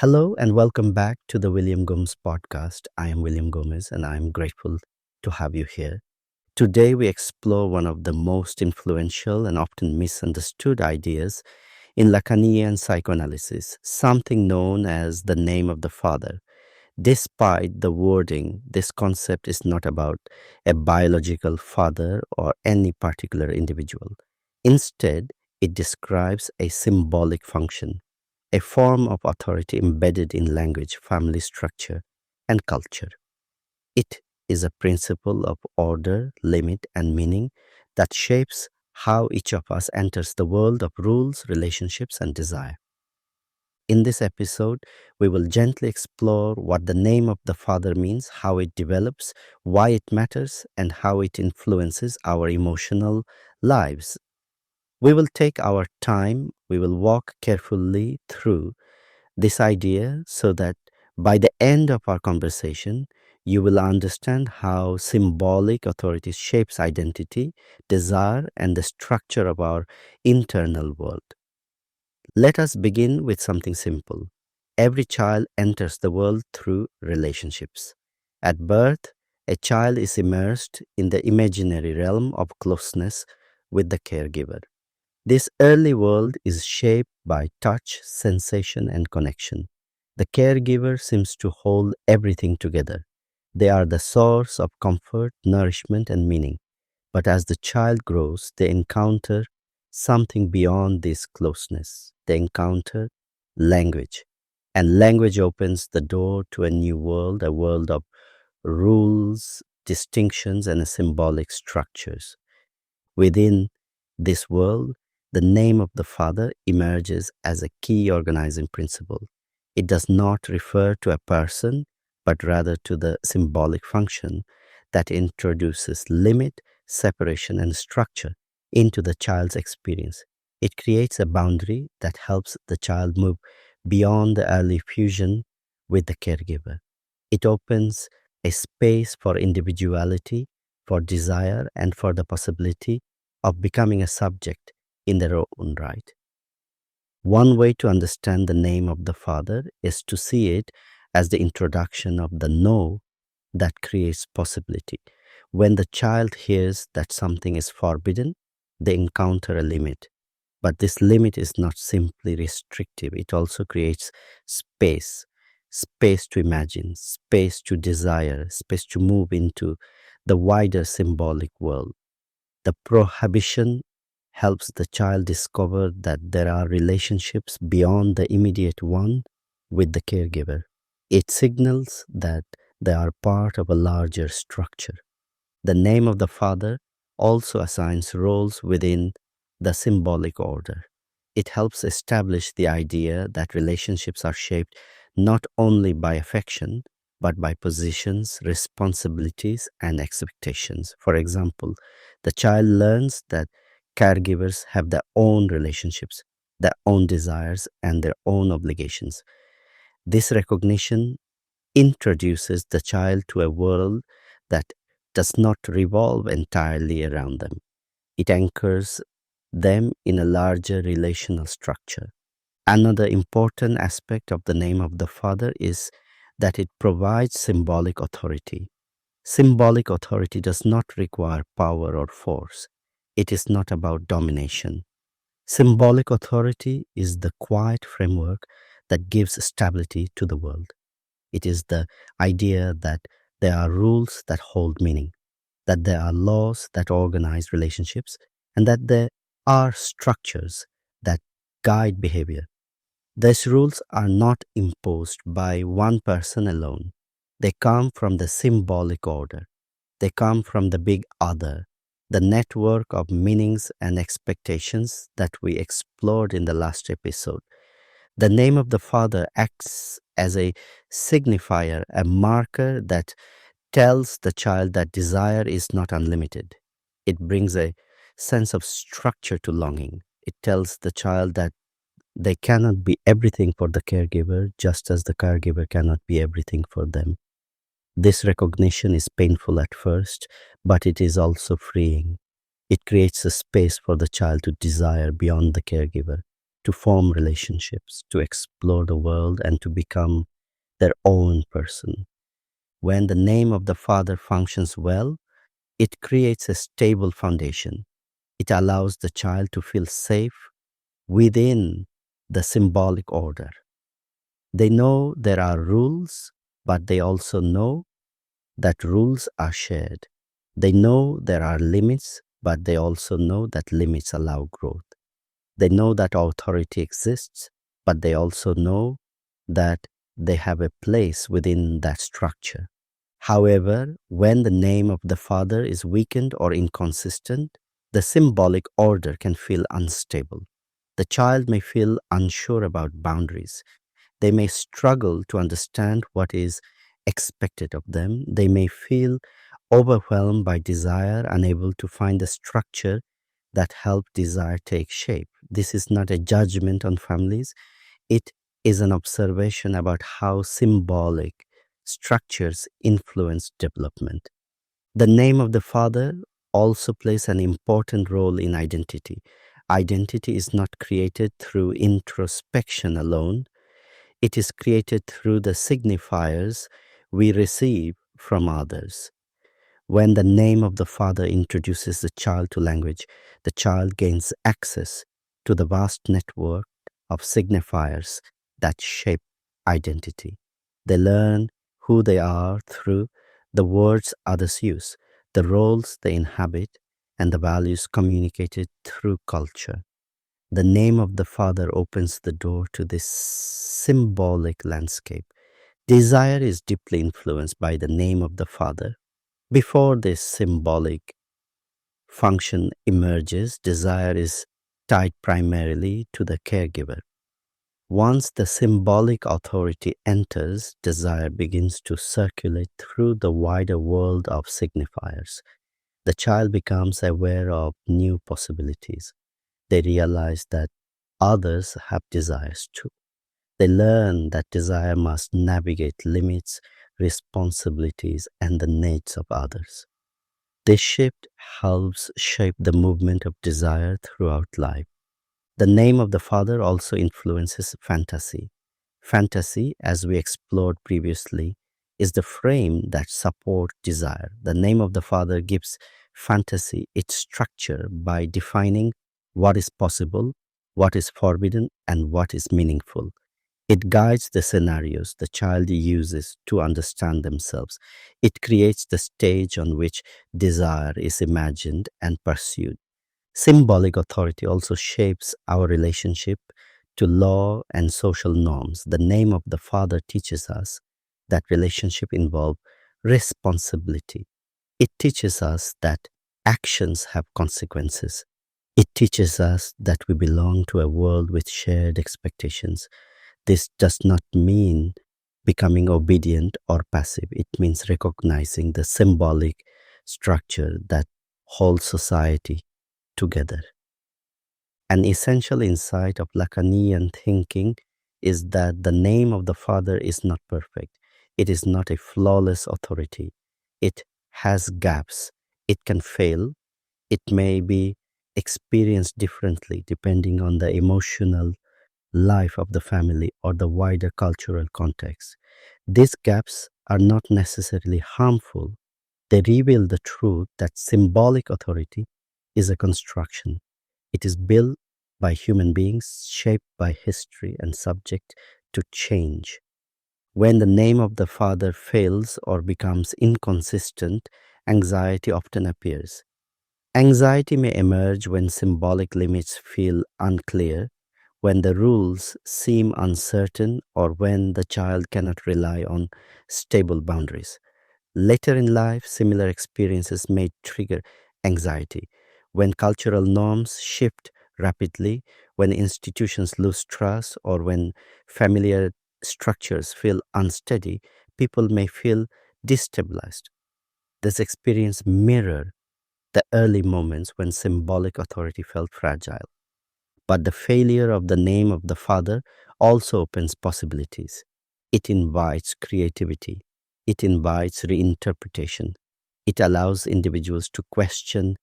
Hello and welcome back to the William Gomez podcast. I am William Gomez and I am grateful to have you here. Today we explore one of the most influential and often misunderstood ideas in Lacanian psychoanalysis, something known as the name of the father. Despite the wording, this concept is not about a biological father or any particular individual. Instead, it describes a symbolic function, a form of authority embedded in language, family structure, and culture. It is a principle of order, limit, and meaning that shapes how each of us enters the world of rules, relationships, and desire. In this episode, we will gently explore what the name of the Father means, how it develops, why it matters, and how it influences our emotional lives. We will take our time, we will walk carefully through this idea so that by the end of our conversation, you will understand how symbolic authority shapes identity, desire, and the structure of our internal world. Let us begin with something simple. Every child enters the world through relationships. At birth, a child is immersed in the imaginary realm of closeness with the caregiver. This early world is shaped by touch, sensation, and connection. The caregiver seems to hold everything together. They are the source of comfort, nourishment, and meaning. But as the child grows, they encounter something beyond this closeness. They encounter language. And language opens the door to a new world, a world of rules, distinctions, and symbolic structures. Within this world, the name of the Father emerges as a key organizing principle. It does not refer to a person, but rather to the symbolic function that introduces limit, separation, and structure into the child's experience. It creates a boundary that helps the child move beyond the early fusion with the caregiver. It opens a space for individuality, for desire, and for the possibility of becoming a subject in their own right. One way to understand the name of the Father is to see it as the introduction of the no that creates possibility. When the child hears that something is forbidden, they encounter a limit. But this limit is not simply restrictive, it also creates space, space to imagine, space to desire, space to move into the wider symbolic world. The prohibition helps the child discover that there are relationships beyond the immediate one with the caregiver. It signals that they are part of a larger structure. The name of the Father also assigns roles within the symbolic order. It helps establish the idea that relationships are shaped not only by affection, but by positions, responsibilities, and expectations. For example, the child learns that caregivers have their own relationships, their own desires, and their own obligations. This recognition introduces the child to a world that does not revolve entirely around them. It anchors them in a larger relational structure. Another important aspect of the name of the Father is that it provides symbolic authority. Symbolic authority does not require power or force. It is not about domination. Symbolic authority is the quiet framework that gives stability to the world. It is the idea that there are rules that hold meaning, that there are laws that organize relationships, and that there are structures that guide behavior. These rules are not imposed by one person alone. They come from the symbolic order. They come from the big other, the network of meanings and expectations that we explored in the last episode. The name of the Father acts as a signifier, a marker that tells the child that desire is not unlimited. It brings a sense of structure to longing. It tells the child that they cannot be everything for the caregiver, just as the caregiver cannot be everything for them. This recognition is painful at first, but it is also freeing. It creates a space for the child to desire beyond the caregiver. to form relationships, to explore the world, and to become their own person. When the name of the father functions well, it creates a stable foundation. It allows the child to feel safe within the symbolic order. They know there are rules, but they also know that rules are shared. They know there are limits, but they also know that limits allow growth. They know that authority exists, but they also know that they have a place within that structure. However, when the name of the father is weakened or inconsistent, the symbolic order can feel unstable. The child may feel unsure about boundaries. They may struggle to understand what is expected of them. They may feel overwhelmed by desire, unable to find a structure that help desire take shape. This is not a judgment on families. It is an observation about how symbolic structures influence development. The name of the father also plays an important role in identity. Identity is not created through introspection alone. It is created through the signifiers we receive from others. When the name of the father introduces the child to language, the child gains access to the vast network of signifiers that shape identity. They learn who they are through the words others use, the roles they inhabit, and the values communicated through culture. The name of the father opens the door to this symbolic landscape. Desire is deeply influenced by the name of the father. Before this symbolic function emerges, desire is tied primarily to the caregiver. Once the symbolic authority enters, desire begins to circulate through the wider world of signifiers. The child becomes aware of new possibilities. They realize that others have desires too. They learn that desire must navigate limits, responsibilities, and the needs of others. This shift helps shape the movement of desire throughout life. The name of the father also influences fantasy. Fantasy, as we explored previously, is the frame that supports desire. The name of the father gives fantasy its structure by defining what is possible, what is forbidden, and what is meaningful. It guides the scenarios the child uses to understand themselves. It creates the stage on which desire is imagined and pursued. Symbolic authority also shapes our relationship to law and social norms. The name of the father teaches us that relationship involve responsibility. It teaches us that actions have consequences. It teaches us that we belong to a world with shared expectations. This does not mean becoming obedient or passive. It means recognizing the symbolic structure that holds society together. An essential insight of Lacanian thinking is that the name of the Father is not perfect. It is not a flawless authority. It has gaps. It can fail. It may be experienced differently depending on the emotional life of the family or the wider cultural context. These gaps are not necessarily harmful. They reveal the truth that symbolic authority is a construction. It is built by human beings, shaped by history, and subject to change. When the name of the father fails or becomes inconsistent, anxiety often appears. Anxiety may emerge when symbolic limits feel unclear, when the rules seem uncertain, or when the child cannot rely on stable boundaries. Later in life, similar experiences may trigger anxiety. When cultural norms shift rapidly, when institutions lose trust, or when familiar structures feel unsteady, people may feel destabilized. This experience mirror the early moments when symbolic authority felt fragile. But the failure of the name of the Father also opens possibilities. It invites creativity. It invites reinterpretation. It allows individuals to question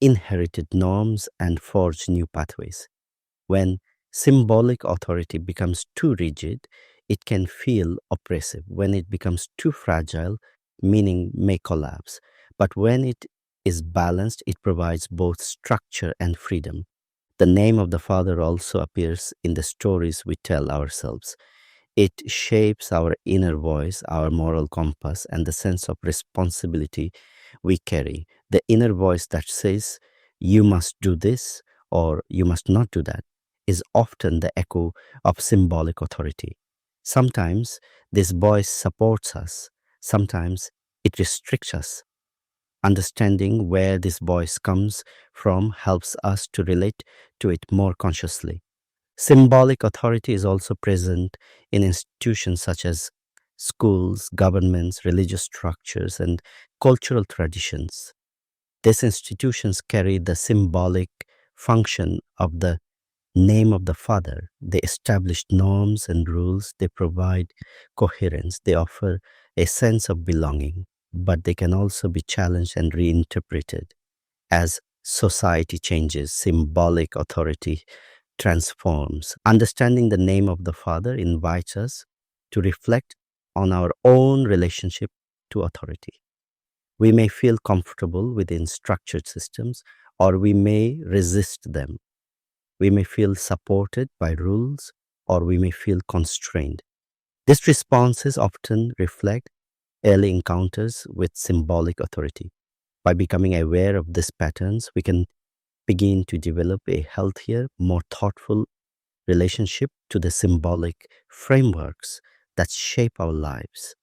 inherited norms and forge new pathways. When Symbolic authority becomes too rigid, it can feel oppressive. When it becomes too fragile, meaning may collapse. But when it is balanced, it provides both structure and freedom. The name of the Father also appears in the stories we tell ourselves. It shapes our inner voice, our moral compass, and the sense of responsibility we carry. The inner voice that says, you must do this or you must not do that, is often the echo of symbolic authority. Sometimes this voice supports us, sometimes it restricts us. Understanding where this voice comes from helps us to relate to it more consciously. Symbolic authority is also present in institutions such as schools, governments, religious structures, and cultural traditions. These institutions carry the symbolic function of the name of the Father. They establish norms and rules, they provide coherence, they offer a sense of belonging, but they can also be challenged and reinterpreted. As society changes, symbolic authority transforms. Understanding the name of the Father invites us to reflect on our own relationship to authority. We may feel comfortable within structured systems, or we may resist them. We may feel supported by rules, or we may feel constrained. These responses often reflect early encounters with symbolic authority. By becoming aware of these patterns, we can begin to develop a healthier, more thoughtful relationship to the symbolic frameworks that shape our lives.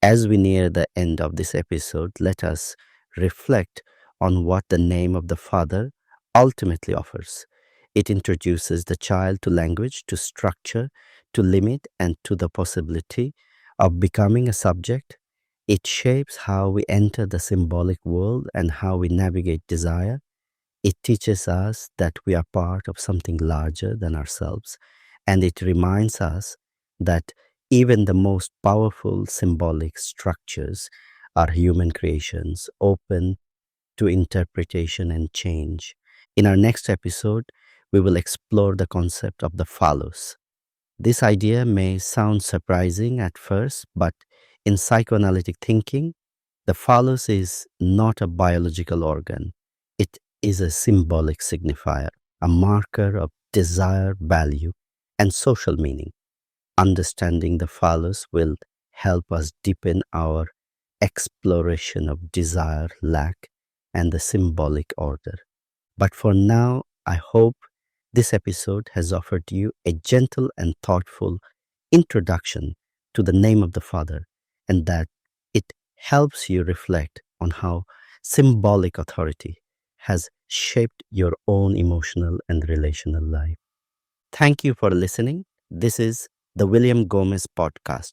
As we near the end of this episode, let us reflect on what the name of the Father ultimately offers. It introduces the child to language, to structure, to limit, and to the possibility of becoming a subject. It shapes how we enter the symbolic world and how we navigate desire. It teaches us that we are part of something larger than ourselves, and it reminds us that even the most powerful symbolic structures are human creations, open to interpretation and change. In our next episode, we will explore the concept of the phallus. This idea may sound surprising at first, but in psychoanalytic thinking, the phallus is not a biological organ. It is a symbolic signifier, a marker of desire, value, and social meaning. Understanding the phallus will help us deepen our exploration of desire, lack, and the symbolic order. But for now, I hope this episode has offered you a gentle and thoughtful introduction to the name of the Father, and that it helps you reflect on how symbolic authority has shaped your own emotional and relational life. Thank you for listening. This is the William Gomez Podcast.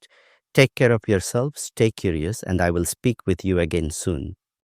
Take care of yourself, stay curious, and I will speak with you again soon.